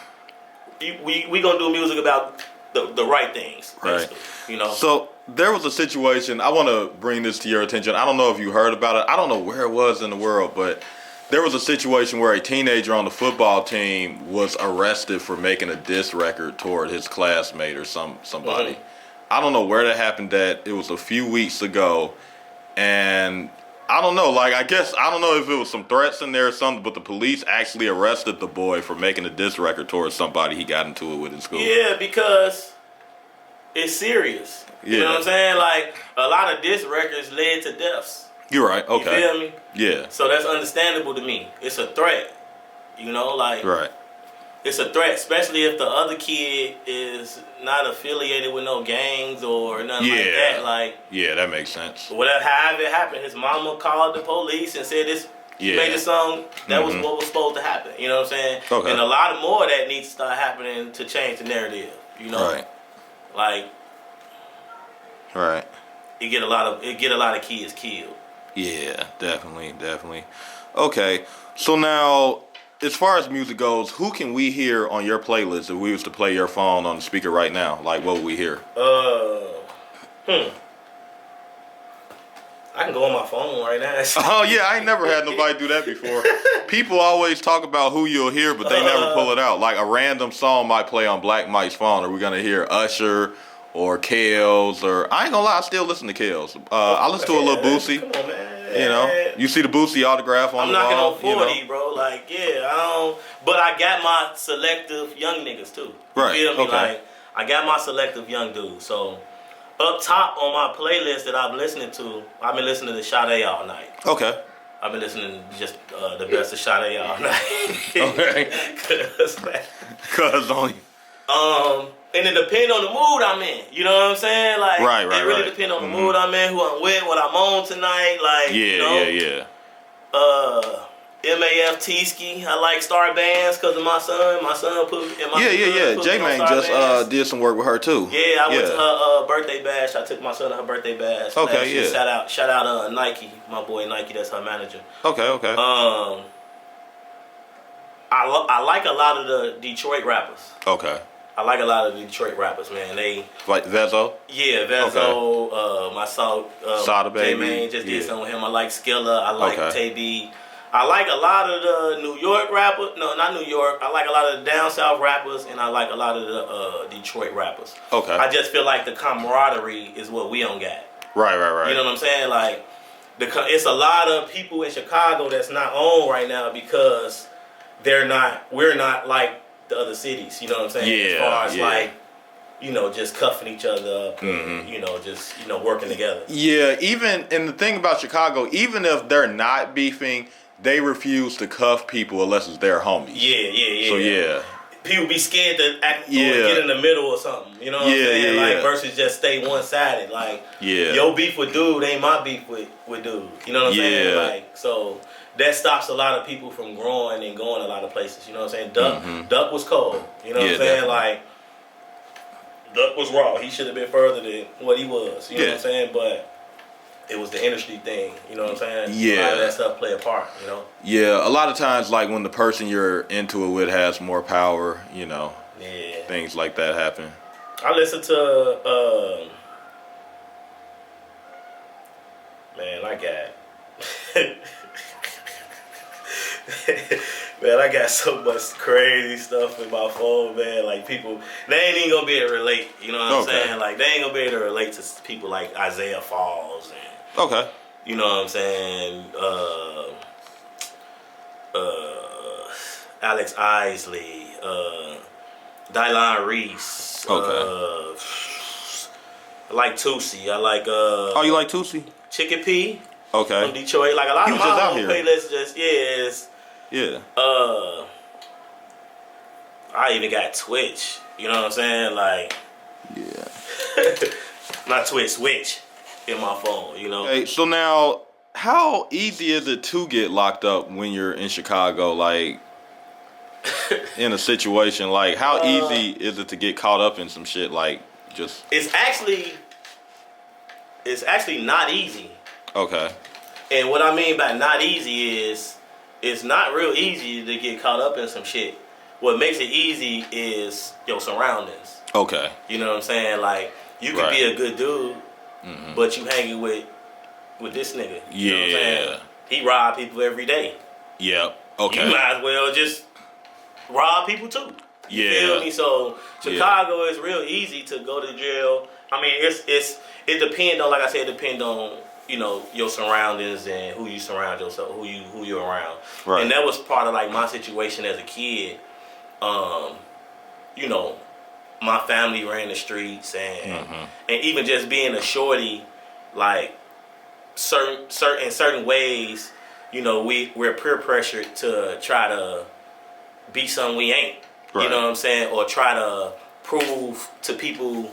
We gonna do music about the right things. Right. You know. So there was a situation. I want to bring this to your attention. I don't know if you heard about it. I don't know where it was in the world, but there was a situation where a teenager on the football team was arrested for making a diss record toward his classmate or somebody. I don't know where that happened at. It was a few weeks ago, and I don't know. Like, I don't know if it was some threats in there or something, but the police actually arrested the boy for making a diss record towards somebody he got into it with in school. Yeah, because it's serious. You know what I'm saying? Like, a lot of diss records led to deaths. You're right. Okay. You feel me? Yeah. So that's understandable to me. It's a threat. You know, like, Right. it's a threat, especially if the other kid is not affiliated with no gangs or nothing like that. Like, yeah, that makes sense. whatever, however it happened, his mama called the police and said this. Yeah. Made a song. That was what was supposed to happen. You know what I'm saying? Okay. And a lot more of that needs to start happening to change the narrative. You know, Right. like, Right. it get a lot of kids killed. Yeah, definitely. Okay, so now, as far as music goes, who can we hear on your playlist if we was to play your phone on the speaker right now? Like, what would we hear? I can go on my phone right now. Oh, yeah, I ain't never had nobody do that before. People always talk about who you'll hear, but they never pull it out. Like, a random song might play on Black Mike's phone. Are we going to hear Usher or Kales? Or I ain't going to lie, I still listen to Kales. I listen to a little Boosie. Come on, man. You know, you see the Boosie autograph on I'm the knocking wall. on 40, bro. Like, yeah, I don't. But I got my selective young niggas too. You Right. feel me? Okay. Like, I got my selective young dudes. So, up top on my playlist that I'm listening to, I've been listening to Sade all night. Okay. I've been listening to just the best of Sade all night. Okay. Cause only. And it depends on the mood I'm in. You know what I'm saying? Like, Right, it really depends on the mood I'm in, who I'm with, what I'm on tonight. Like, Yeah. MAF T-Ski. I like Star Bands because of my son. My son put in my Yeah. J-Man just did some work with her too. Yeah, I went to her birthday bash. I took my son to her birthday bash. Okay, yeah. Shout out Nike, my boy Nike. That's her manager. Okay. I like a lot of the Detroit rappers. Okay. I like a lot of the Detroit rappers, man. They like Vezo. Yeah, Vezo. Okay. My son Sada Baby. J-Man just did something with him. I like Skilla. I like Tay B. I like a lot of the New York rappers. No, not New York. I like a lot of the down south rappers, and I like a lot of the Detroit rappers. Okay. I just feel like the camaraderie is what we don't got. Right. You know what I'm saying? Like, it's a lot of people in Chicago that's not on right now because we're not like the other cities. You know what I'm saying? Yeah. As far as like, you know, just cuffing each other up, and, you know, just, you know, working together. Yeah, and the thing about Chicago, even if they're not beefing, they refuse to cuff people unless it's their homies. Yeah. So, yeah. People be scared to act or get in the middle or something. You know what I'm saying? Like, versus just stay one-sided. Like, your beef with dude ain't my beef with dude. You know what I'm saying? Like, so that stops a lot of people from growing and going a lot of places. You know what I'm saying? Duck was cold. You know what I'm saying? Definitely. Like, Duck was raw. He should have been further than what he was. You know what I'm saying? But it was the industry thing. You know what I'm saying? Yeah. A lot of that stuff play a part. You know. Yeah, a lot of times, like when the person you're into it with has more power, you know, Yeah. things like that happen. I listen to man, I got so much crazy stuff in my phone, man. Like people, they ain't even gonna be able to relate. You know what I'm saying? Like they ain't gonna be able to relate to people like Isaiah Falls and you know what I'm saying? Alex Isley, Dylan Reese. I like Tootsie. I like Oh, you like Tootsie? Chicken P. Okay. From Detroit. Like a lot He of was my just out home here. playlists just I even got Twitch. You know what I'm saying? Like not Twitch, Switch in my phone, you know. Okay, so now how easy is it to get locked up when you're in Chicago, like in a situation like how easy is it to get caught up in some shit like just It's actually not easy. Okay. And what I mean by not easy is it's not real easy to get caught up in some shit. What makes it easy is your surroundings. Okay. You know what I'm saying? Like you could be a good dude, but you hanging with this nigga. You know what I'm saying? He rob people every day. Yep. Okay. You might as well just rob people too. You feel me? So Chicago is real easy to go to jail. I mean, it depends on, like I said, it depends on, you know, your surroundings and who you surround yourself, who you're around. Right. And that was part of like my situation as a kid. You know, my family ran the streets and even just being a shorty, like certain ways, you know, we're peer pressured to try to be something we ain't. Right. You know what I'm saying? Or try to prove to people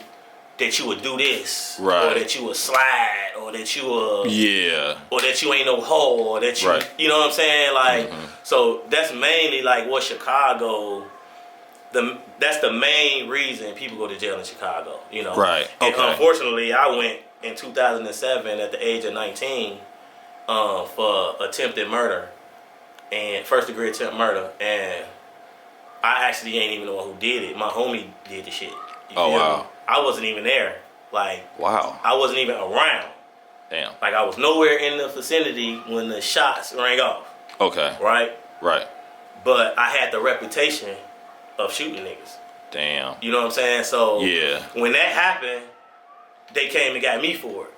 that you would do this, or that you would slide, or that you would, or that you ain't no hoe, or that you, you know what I'm saying? Like, so that's mainly like what Chicago. That's the main reason people go to jail in Chicago. You know, right? And unfortunately, I went in 2007 at the age of 19 for attempted murder and first-degree attempt murder, and I actually ain't even the one who did it. My homie did the shit. Wow. I wasn't even there. Like, I wasn't even around. Damn. Like, I was nowhere in the vicinity when the shots rang off. Okay. Right? Right. But I had the reputation of shooting niggas. Damn. You know what I'm saying? So, yeah. When that happened, they came and got me for it.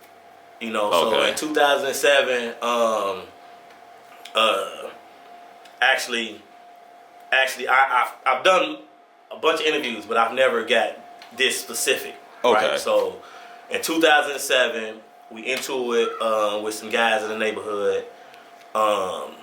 You know, so in 2007, actually, I've done a bunch of interviews, but I've never got this specific. Okay. Right? So in 2007, we into it with some guys in the neighborhood. I'm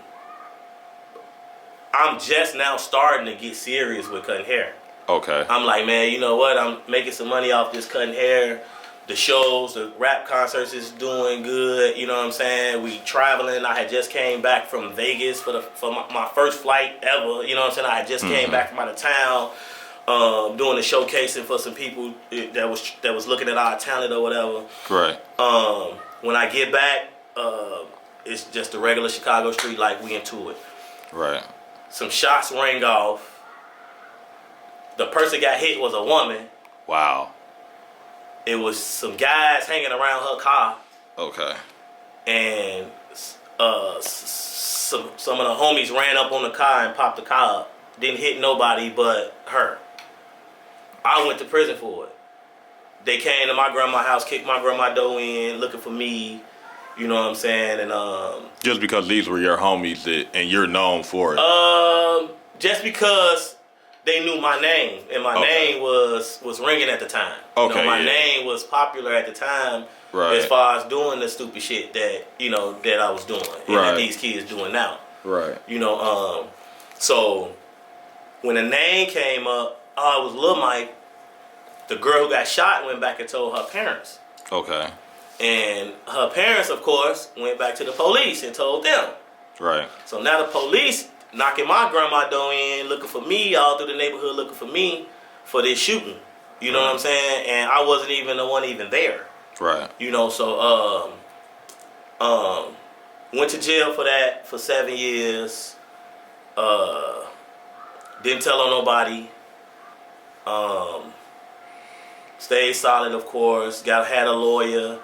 just now starting to get serious with cutting hair. Okay. I'm like, man, you know what? I'm making some money off this cutting hair. The shows, the rap concerts is doing good. You know what I'm saying? We traveling. I had just came back from Vegas for my first flight ever. You know what I'm saying? I had just came back from out of town, doing the showcasing for some people that was looking at our talent or whatever. Right. When I get back, it's just the regular Chicago street life. We into it. Right. Some shots rang off. The person got hit was a woman. Wow. It was some guys hanging around her car. Okay. And some of the homies ran up on the car and popped the car up. Didn't hit nobody but her. I went to prison for it. They came to my grandma's house, kicked my grandma door in, looking for me. You know what I'm saying? And just because these were your homies and you're known for it. Just because they knew my name, and my name was ringing at the time. Okay, you know, my name was popular at the time, as far as doing the stupid shit that that I was doing, and that these kids doing now. Right. You know, so when the name came up, it was Lil Mike. The girl who got shot went back and told her parents. Okay. And her parents, of course, went back to the police and told them. Right. So now the police knocking my grandma door in, looking for me, all through the neighborhood looking for me for this shooting. You know what I'm saying? And I wasn't even the one even there. Right. You know, so Went to jail for that for 7 years. Didn't tell on nobody. Stayed solid, of course. Had a lawyer.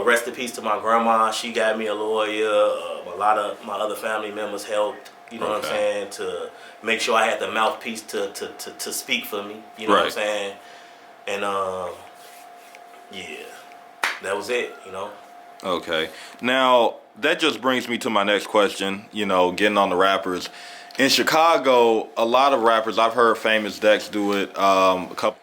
Rest in peace to my grandma. She got me a lawyer. A lot of my other family members helped. You know what I'm saying, to make sure I had the mouthpiece to speak for me. You know what I'm saying, and yeah, that was it. You know. Okay. Now that just brings me to my next question. You know, getting on the rappers in Chicago, a lot of rappers. I've heard Famous Dex do it. A couple.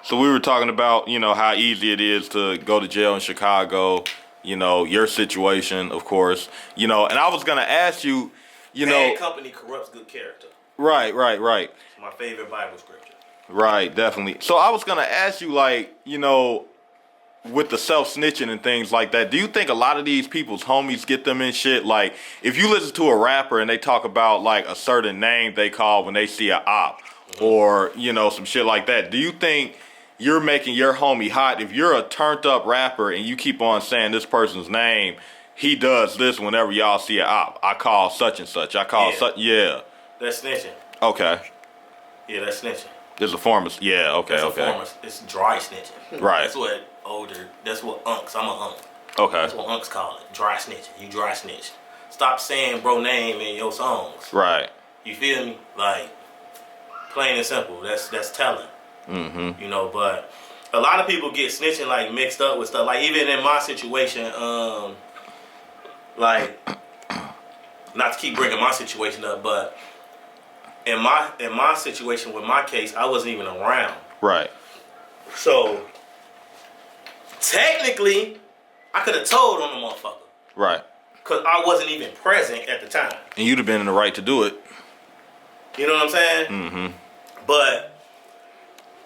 So we were talking about, you know, how easy it is to go to jail in Chicago, you know, your situation, of course, you know, and I was going to ask you, you know. Bad company corrupts good character. Right. It's my favorite Bible scripture. Right, definitely. So I was going to ask you, like, you know, with the self-snitching and things like that, do you think a lot of these people's homies get them in shit? Like, if you listen to a rapper and they talk about, like, a certain name they call when they see a op or, you know, some shit like that, do you think you're making your homie hot? If you're a turned up rapper and you keep on saying this person's name, he does this whenever y'all see an op. I call such and such. I call such. Yeah. That's snitching. Okay. Yeah, that's snitching. There's a form of, yeah, okay, that's okay. A form of, it's dry snitching. Right. That's what unks, I'm a unk. Okay. That's what unks call it. Dry snitching. You dry snitch. Stop saying bro name in your songs. Right. You feel me? Like, plain and simple. That's telling. Mm-hmm. You know, but a lot of people get snitching like mixed up with stuff. Like even in my situation, like not to keep bringing my situation up, but in my situation with my case, I wasn't even around. Right. So technically, I could have told on the motherfucker. Right. Cause I wasn't even present at the time. And you'd have been in the right to do it. You know what I'm saying? Mm-hmm. But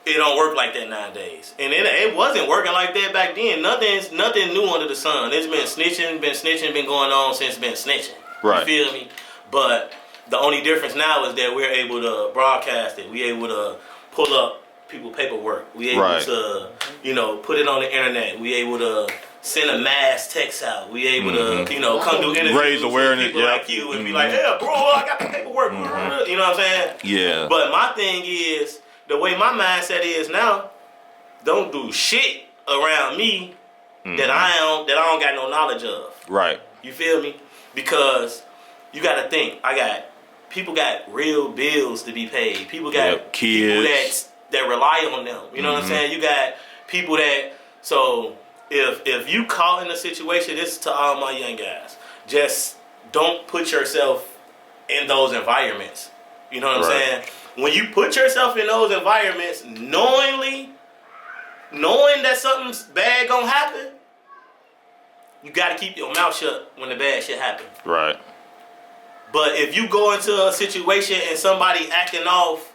it don't work like that nowadays, and it wasn't working like that back then. Nothing new under the sun. It's been snitching, been going on since been snitching. Right. You feel me? But the only difference now is that we're able to broadcast it. We're able to pull up people's paperwork. We're able to, you know, put it on the internet. We're able to send a mass text out. We're able to, you know, come do interviews raise awareness, with people like you and be like, yeah, bro, I got the paperwork. You know what I'm saying? Yeah. But my thing is, the way my mindset is now, don't do shit around me that I don't got no knowledge of. Right. You feel me? Because you got to think, people got real bills to be paid. People got kids people that rely on them. You know what I'm saying? You got people that, so if you caught in a situation, this is to all my young guys, just don't put yourself in those environments. You know what I'm saying? When you put yourself in those environments, knowing that something's bad gonna happen, you gotta keep your mouth shut when the bad shit happens. Right. But if you go into a situation and somebody acting off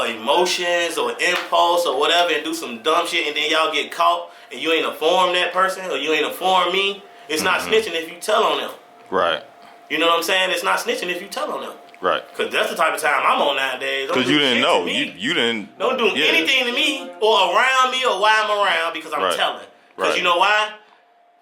emotions or impulse or whatever and do some dumb shit and then y'all get caught and you ain't inform that person or you ain't inform me, it's not snitching if you tell on them. Right. You know what I'm saying? It's not snitching if you tell on them. Right. Because that's the type of time I'm on nowadays. Because you didn't know. You didn't. Don't do anything to me or around me or why I'm around because I'm telling. Because you know why?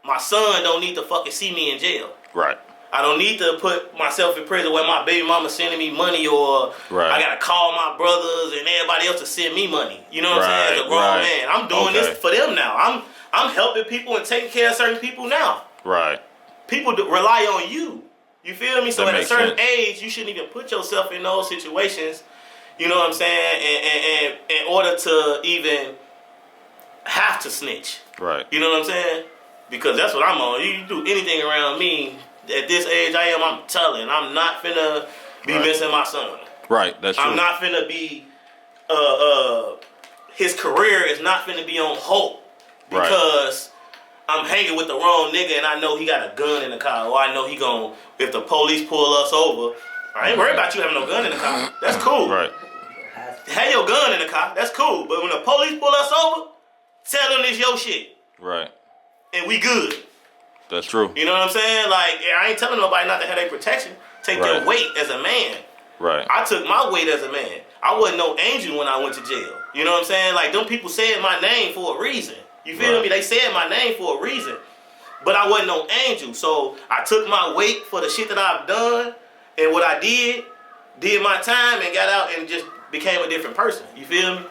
My son don't need to fucking see me in jail. Right. I don't need to put myself in prison where my baby mama sending me money or I got to call my brothers and everybody else to send me money. You know what I'm saying? As a grown man. I'm doing this for them now. I'm helping people and taking care of certain people now. Right. People rely on you. You feel me? So that at a certain sense. age, you shouldn't even put yourself in those situations. You know what I'm saying? And in order to even have to snitch. Right. You know what I'm saying? Because that's what I'm on. You do anything around me at this age I am, I'm telling. I'm not finna be missing my son. Right. That's true. I'm not finna be. His career is not finna be on hold because I'm hanging with the wrong nigga and I know he got a gun in the car, or I know he gon' if the police pull us over, I ain't worried about you having no gun in the car. That's cool. Right. Have your gun in the car. That's cool. But when the police pull us over, tell them it's your shit. Right. And we good. That's true. You know what I'm saying? Like, I ain't telling nobody not to have their protection. Take their weight as a man. Right. I took my weight as a man. I wasn't no angel when I went to jail. You know what I'm saying? Like, them people said my name for a reason. You feel me? They said my name for a reason. But I wasn't no angel. So I took my weight for the shit that I've done. And what I did my time and got out and just became a different person. You feel me?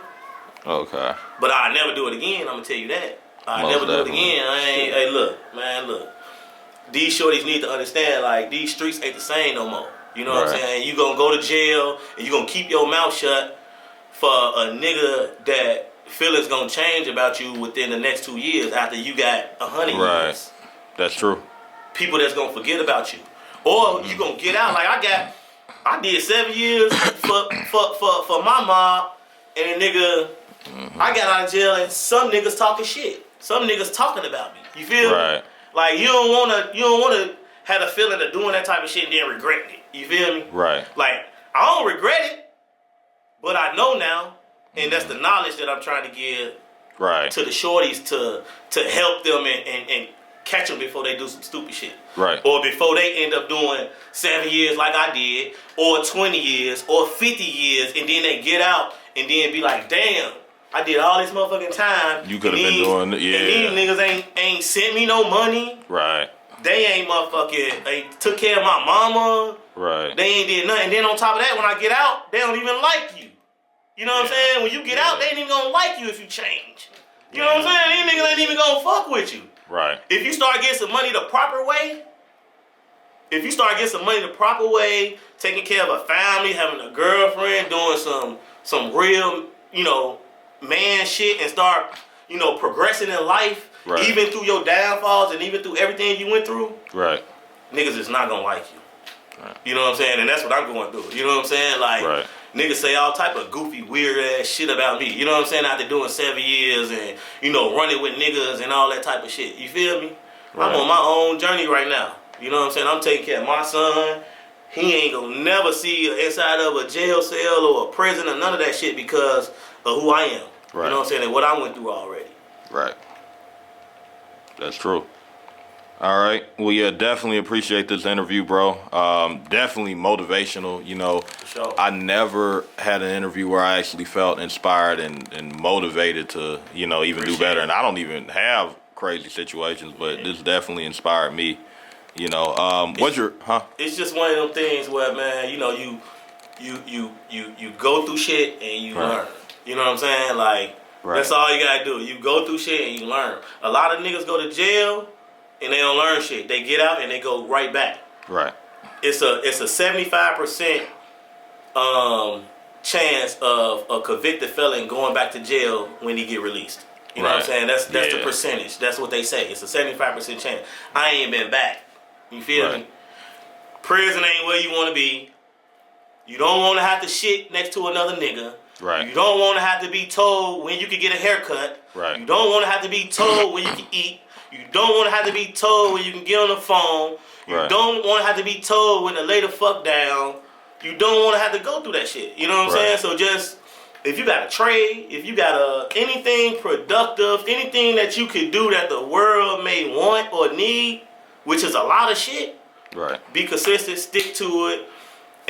Okay. But I'll never do it again. I'm going to tell you that. I'll never do it again. Hey, look. These shorties need to understand, like, these streets ain't the same no more. You know what I'm saying? You going to go to jail and you going to keep your mouth shut for a nigga that feelings going to change about you within the next 2 years after you got 100 years. That's true. People that's going to forget about you. Or you going to get out. Like, I did 7 years for my mob, and a nigga, I got out of jail, and some niggas talking shit. Some niggas talking about me. You feel me? Like, you don't wanna have a feeling of doing that type of shit and then regretting it. You feel me? Right. Like, I don't regret it, but I know now, and that's the knowledge that I'm trying to give to the shorties to help them and catch them before they do some stupid shit. Right. Or before they end up doing 7 years like I did, or 20 years, or 50 years, and then they get out and then be like, damn, I did all this motherfucking time. You could have been doing, And these niggas ain't sent me no money. Right. They ain't motherfucking, they took care of my mama. Right. They ain't did nothing. And then on top of that, when I get out, they don't even like you. You know what I'm saying? When you get out, they ain't even gonna like you if you change. You know what I'm saying? These niggas ain't even gonna fuck with you. Right. If you start getting some money the proper way, taking care of a family, having a girlfriend, doing some real, man shit, and start, progressing in life, even through your downfalls and even through everything you went through, niggas is not gonna like you. You know what I'm saying? And that's what I'm going through. You know what I'm saying? Like, niggas say all type of goofy, weird ass shit about me. You know what I'm saying? After doing 7 years and, running with niggas and all that type of shit. You feel me? I'm on my own journey right now. You know what I'm saying? I'm taking care of my son. He ain't gonna never see inside of a jail cell or a prison or none of that shit because of who I am. You know what I'm saying? And what I went through already. Right. That's true. All right. Well, yeah, definitely appreciate this interview, bro. Definitely motivational. For sure. I never had an interview where I actually felt inspired and motivated to, even do better. And I don't even have crazy situations, but this definitely inspired me. It's just one of them things where, man, you go through shit and you learn. You know what I'm saying? Like, that's all you gotta do. You go through shit and you learn. A lot of niggas go to jail and they don't learn shit. They get out and they go right back. Right. It's a 75% chance of a convicted felon going back to jail when he get released. You know what I'm saying? That's the percentage. That's what they say. It's a 75% chance. I ain't been back. You feel me? Prison ain't where you want to be. You don't want to have to shit next to another nigga. Right. You don't want to have to be told when you can get a haircut. Right. You don't want to have to be told when you can eat. You don't want to have to be told when you can get on the phone. You don't want to have to be told when to lay the fuck down. You don't want to have to go through that shit. You know what I'm saying? So just, if you got a trade, if you got anything productive, anything that you could do that the world may want or need, which is a lot of shit. Right. Be consistent, stick to it,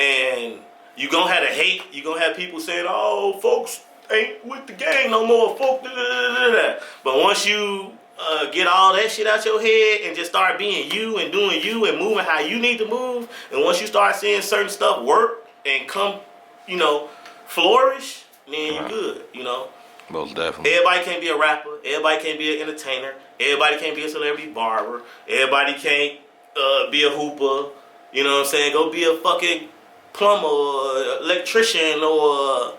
and you gonna have to hate. You gonna have people saying, "Oh, folks ain't with the gang no more." Folks, da, da, da, da. But once you get all that shit out your head and just start being you and doing you and moving how you need to move, and once you start seeing certain stuff work and come, flourish, then you good. Most definitely. Everybody can't be a rapper. Everybody can't be an entertainer. Everybody can't be a celebrity barber. Everybody can't be a hooper. You know what I'm saying? Go be a fucking plumber or electrician or,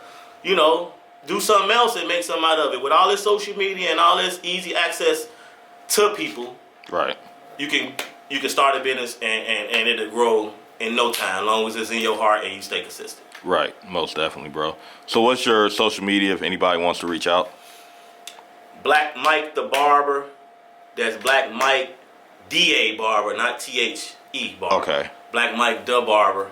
do something else and make something out of it. With all this social media and all this easy access to people, right? You can start a business and it'll grow in no time, as long as it's in your heart and you stay consistent. Right, most definitely, bro. So what's your social media if anybody wants to reach out? Black Mike the Barber. That's Black Mike D.A. Barber, not T.H.E. Barber. Okay. Black Mike the Barber.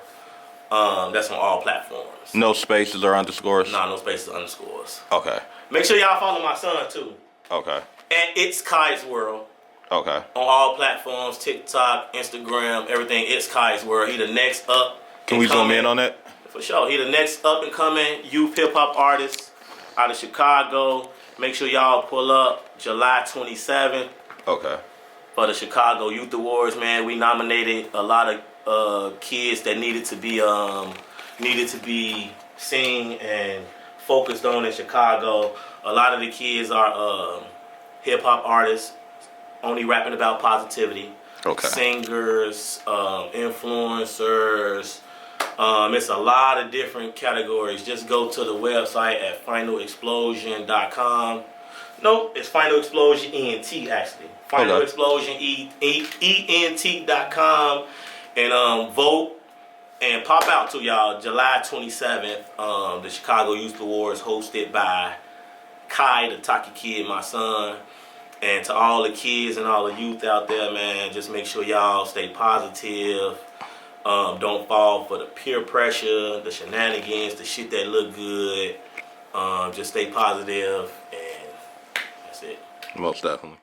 That's on all platforms. No spaces or underscores? No spaces or underscores. Okay. Make sure y'all follow my son, too. Okay. And It's Kai's World. Okay. On all platforms, TikTok, Instagram, everything. It's Kai's World. He the next up. Can we zoom in on that? For sure. He the next up and coming youth hip hop artist out of Chicago. Make sure y'all pull up July 27th Okay. for the Chicago Youth Awards, man. We nominated a lot of kids that needed to be seen and focused on in Chicago. A lot of the kids are hip hop artists, only rapping about positivity. Okay. Singers, influencers. It's a lot of different categories. Just go to the website at finalexplosion.com. Nope, it's Final Explosion ENT actually. Final Explosion ENT.com and vote and pop out to y'all July 27th. The Chicago Youth Awards hosted by Kai, the Taki Kid, my son. And to all the kids and all the youth out there, man, just make sure y'all stay positive. Don't fall for the peer pressure, the shenanigans, the shit that look good. Just stay positive, and that's it. Most definitely.